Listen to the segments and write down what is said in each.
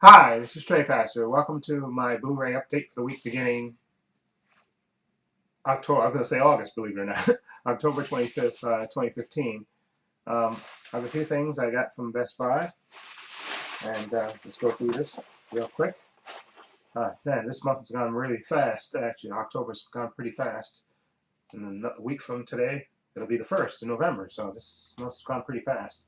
Hi, this is Trepacer. Welcome to my Blu Ray update for the week beginning October. I was going to say August, believe it or not. October 25th, 2015. I have a few things I got from Best Buy, and let's go through this real quick. Man, this month has gone really fast. Actually, October's gone pretty fast. And a week from today, it'll be the 1st of November, so this month's gone pretty fast.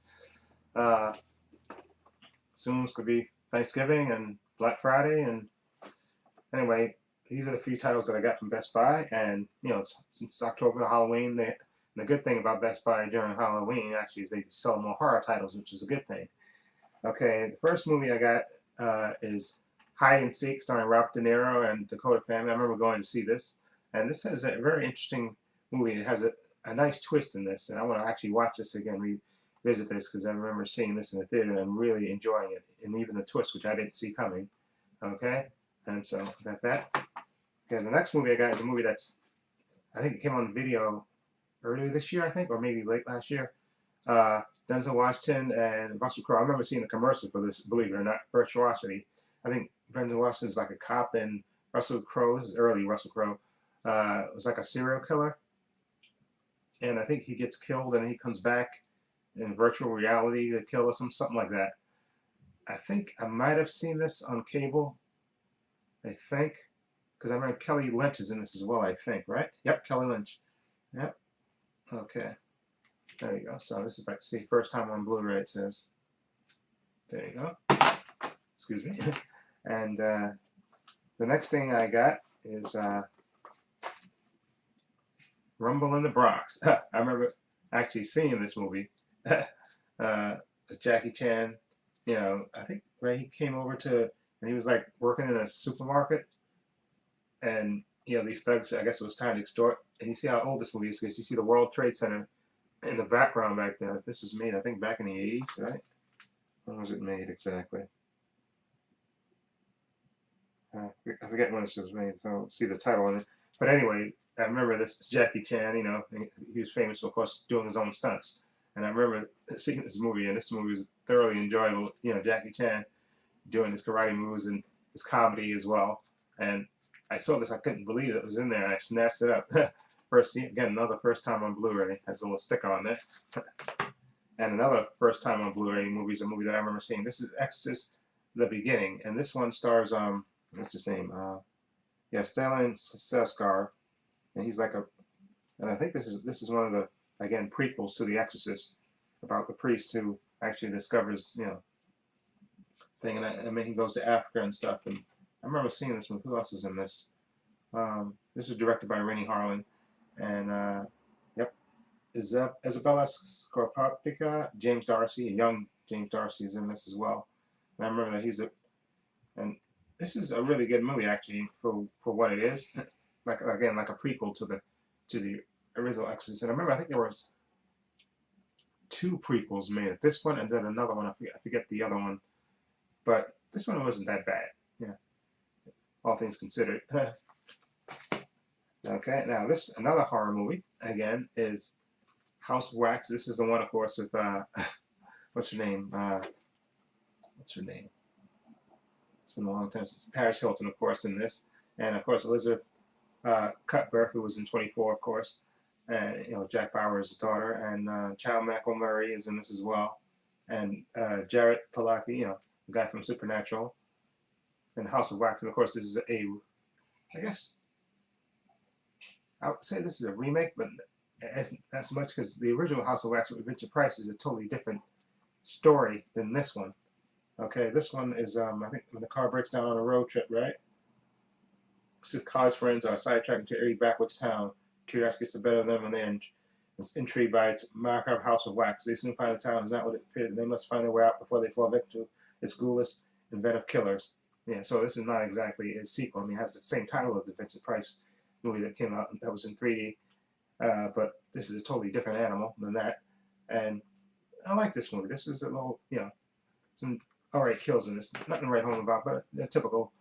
Soon it's going to be Thanksgiving and Black Friday, and anyway, these are the few titles that I got from Best Buy, and since October, Halloween, the good thing about Best Buy during Halloween actually is they sell more horror titles, which is a good thing. Okay, the first movie I got is Hide and Seek, starring Robert De Niro and Dakota Fanning. I remember going to see this, and this is a very interesting movie. It has a nice twist in this, and I want to actually watch this again, revisit this, because I remember seeing this in the theater and really enjoying it, and even the twist, which I didn't see coming. Okay, and so got that. Okay, the next movie I got is a movie I think it came on video earlier this year, I think, or maybe late last year. Denzel Washington and Russell Crowe. I remember seeing the commercial for this, believe it or not, Virtuosity. I think Denzel Washington's like a cop, and Russell Crowe, this is early Russell Crowe, was like a serial killer. And I think he gets killed and he comes back in virtual reality to kill us, something like that. I think I might have seen this on cable, I think. Because I remember Kelly Lynch is in this as well, I think, right? Yep, Kelly Lynch. Yep. Okay. There you go. So this is like, see, first time on Blu-ray, it says. There you go. Excuse me. And the next thing I got is Rumble in the Bronx. I remember actually seeing this movie. Jackie Chan, I think he came over and he was like working in a supermarket. And these thugs, I guess it was time to extort. And you see how old this movie is, because you see the World Trade Center in the background back there. This was made, I think, back in the 80s, right? When was it made exactly? I forget when this was made, so I don't see the title on it. But anyway, I remember this Jackie Chan. He was famous, of course, doing his own stunts. And I remember seeing this movie, and this movie was thoroughly enjoyable. Jackie Chan doing his karate moves and his comedy as well. And I saw this, I couldn't believe it was in there, and I snatched it up. Another first time on Blu-ray. Has a little sticker on there. And another first time on Blu-ray movie is a movie that I remember seeing. This is Exorcist: The Beginning, and this one stars what's his name? Stellan Skarsgård, and he's like and I think this is one of the, again, prequels to The Exorcist, about the priest who actually discovers thing, and he goes to Africa and stuff. And I remember seeing this one. Who else is in this? This was directed by Rennie Harlan, and yep, Isabella Scorpatica, James Darcy, a young James Darcy is in this as well. And I remember that and this is a really good movie actually for what it is. Like a prequel to the original Exorcist. And I remember, I think there was 2 prequels made at this one, and then another one. I forget the other one, but this one wasn't that bad. Yeah, all things considered. Okay, now another horror movie again is House of Wax. This is the one, of course, with what's her name? What's her name? It's been a long time since Paris Hilton, of course, in this, and of course Elizabeth Cuthbert, who was in 24, of course, and Jack Bauer's daughter, and Child McElmurray is in this as well, and Jared Padalecki, the guy from Supernatural, and House of Wax. And of course, this is I guess I would say this is a remake, but as much, because the original House of Wax with Vincent Price is a totally different story than this one. Okay, this one is I think when the car breaks down on a road trip, right? 6 college friends are sidetracked to a backwoods town. Curiosity gets the better of them, and they're intrigued by its macabre House of Wax. They soon find the town is not what it appears, and they must find their way out before they fall victim to its ghoulish, inventive killers. Yeah, so this is not exactly a sequel. I mean, it has the same title of the Vincent Price movie that came out that was in 3D, but this is a totally different animal than that. And I like this movie. This was a little, some alright kills in this. Nothing to write home about, but a typical,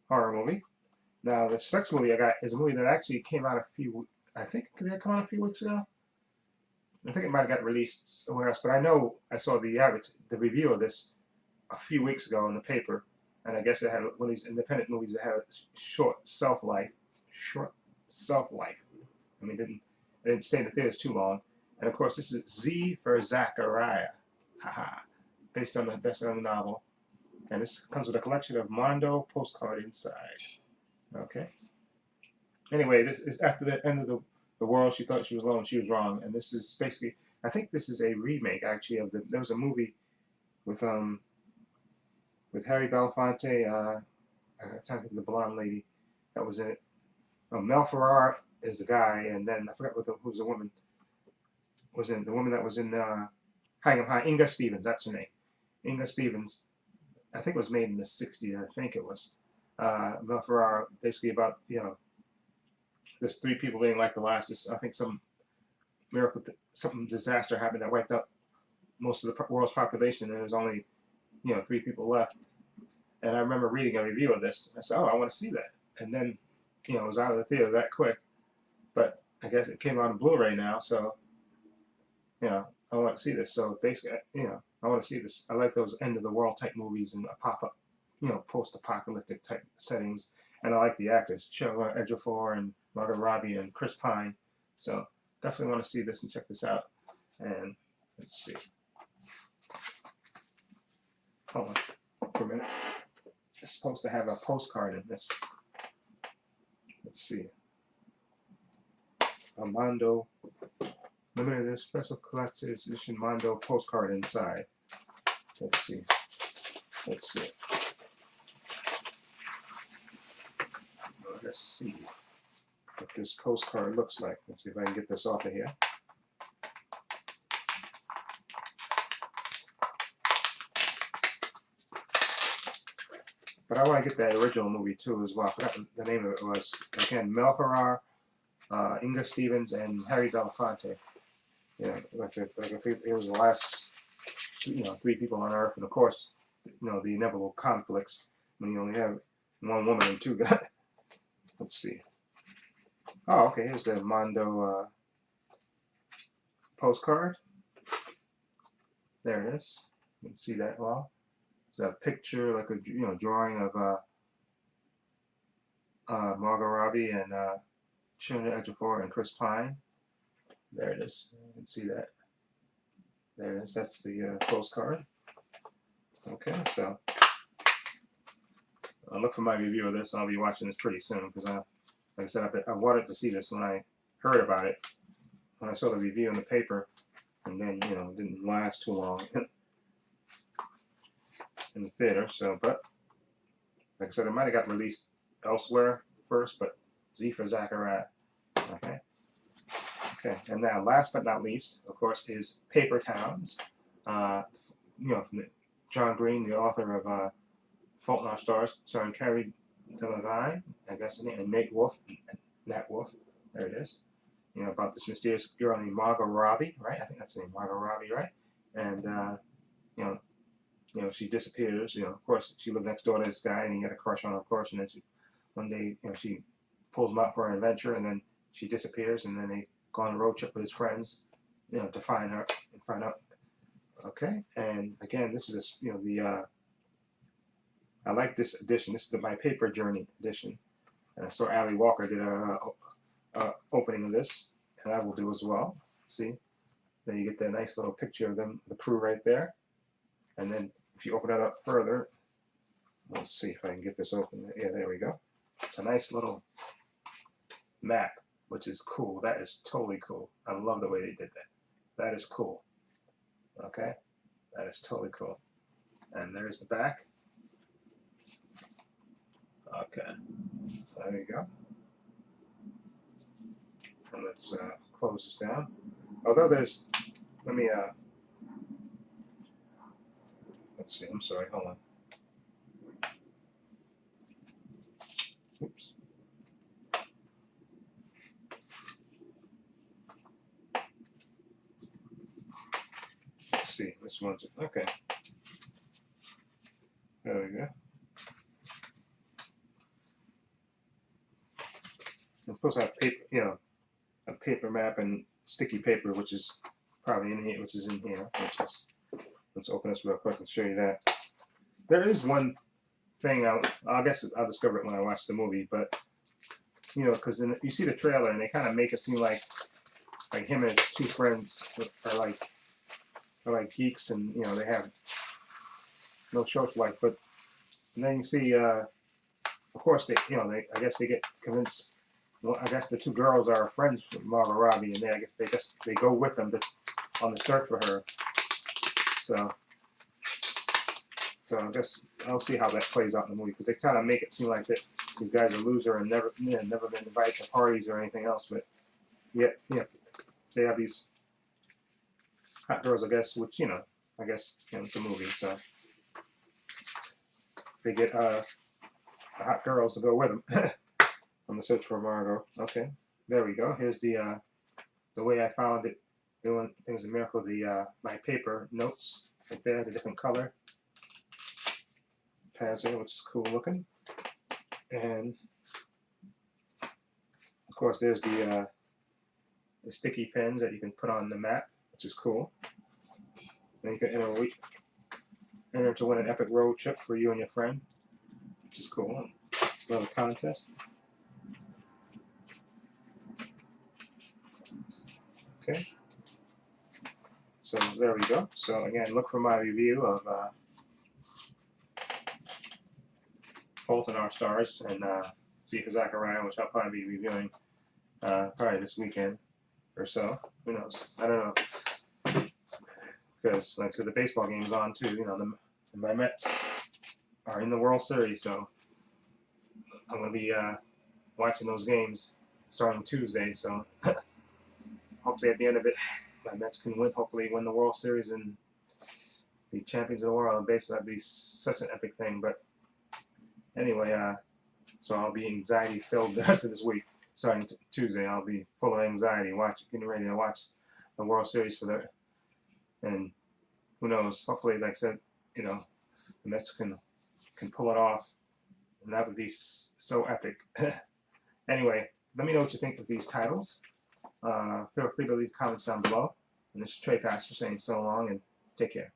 horror movie. Now, the next movie I got is a movie that actually came out I think did it come out a few weeks ago? I think it might have got released somewhere else, but I know I saw the review of this a few weeks ago in the paper, and I guess it had one of these independent movies that had a short shelf life. I mean, it didn't stay in the theaters too long. And of course, this is Z for Zachariah, haha, based on the best-selling novel. And this comes with a collection of Mondo postcard inside. Okay. Anyway, this is after the end of the world. She thought she was alone. She was wrong. And this is basically, I think this is a remake actually of there was a movie with Harry Belafonte. I'm trying to think of the blonde lady that was in it. Mel Ferrar is the guy, and then I forgot who was the woman. Was in the woman that was in Hang 'em High. Inga Stevens. That's her name. Inga Stevens. I think it was made in the '60s. I think it was. Mel Ferrar, basically about, there's 3 people being like the last. I think some miracle, something disaster happened that wiped out most of the world's population, and there was only 3 people left. And I remember reading a review of this. I said, "Oh, I want to see that." And then, it was out of the theater that quick. But I guess it came out on Blu Ray now, so I want to see this. So basically, I want to see this. I like those end of the world type movies and pop-up, post-apocalyptic type settings. And I like the actors, Chiwetel Ejiofor and Margot Robbie and Chris Pine. So definitely want to see this and check this out. And let's see. Hold on for a minute. It's supposed to have a postcard in this. Let's see. A Mondo limited special collector's edition Mondo postcard inside. Let's see. Let's see what this postcard looks like. Let's see if I can get this off of here. But I want to get that original movie too as well. I forgot the name of it was. Again, Mel Ferrar, Inga Stevens, and Harry Belafonte. It was the last, 3 people on Earth, and of course, the inevitable conflicts when you only have 1 woman and 2 guys. Let's see. Oh, okay. Here's the Mondo postcard. There it is. You can see that well. There's a picture, like a drawing of Margot Robbie and Chiwetel Ejiofor and Chris Pine. There it is. You can see that. There it is. That's the postcard. Okay, so look for my review of this. I'll be watching this pretty soon because, like I said, I wanted to see this when I heard about it. When I saw the review in the paper, and then it didn't last too long in the theater. So, but like I said, it might have got released elsewhere first, but Z for Zachariah. Okay. Okay, and now last but not least, of course, is Paper Towns. From John Green, the author of Fault in Our Stars, starring Carrie Delevingne, I guess, and Nat Wolff. There it is. About this mysterious girl named Margot Robbie, right? I think that's the name, Margot Robbie, right? And she disappears. Of course, she lived next door to this guy, and he had a crush on her, of course. And then one day, she pulls him out for an adventure, and then she disappears, and then they go on a road trip with his friends, to find her and find out. Okay, and again, this is I like this edition. This is my paper journey edition, and I saw Ali Walker did a opening of this, and I will do as well. See, then you get that nice little picture of them, the crew right there, and then if you open it up further, let's see if I can get this open. Yeah, there we go. It's a nice little map, which is cool. That is totally cool. I love the way they did that. That is cool. Okay, that is totally cool. And there's the back. Okay, there you go. And let's close this down. Although there's, let's see, I'm sorry, hold on. Oops. Let's see, this one's, okay. There we go. I'm supposed to have paper, a paper map and sticky paper, which is probably in here, let's open this real quick and show you that. there is one thing I guess I'll discover it when I watch the movie, but you know, because you see the trailer and they kind of make it seem like him and his two friends are like geeks, and you know they have no social life. But and then you see, of course, I guess they get convinced. Well, I guess the two girls are friends with Margot Robbie, and they go with them on the search for her. So I guess I'll see how that plays out in the movie, because they kind of make it seem like that these guys are loser and never been invited to parties or anything else. But yeah, they have these hot girls, I guess, which I guess it's a movie, so they get the hot girls to go with them on the search for Margot. Okay, there we go. Here's the way I found it. Doing things a miracle. My paper notes right there, the different color pads there, which is cool looking. And of course, there's the sticky pens that you can put on the mat, which is cool. And you can enter to win an epic road trip for you and your friend, which is cool. Another contest. Okay. So there we go. So again, look for my review of Fault in Our Stars, and see for Zachariah, which I'll probably be reviewing probably this weekend or so. Who knows? I don't know. Because, like I said, the baseball game's on too. My Mets are in the World Series, so I'm going to be watching those games starting Tuesday. So hopefully at the end of it, my Mets can hopefully win the World Series and be champions of the world. Basically, that'd be such an epic thing. But anyway, so I'll be anxiety filled the rest of this week. Starting Tuesday, I'll be full of anxiety, getting ready to watch the World Series and who knows? Hopefully, like I said, the Mets can pull it off, and that would be so epic. Anyway, let me know what you think of these titles. Feel free to leave comments down below. And this is Trepacer saying so long, and take care.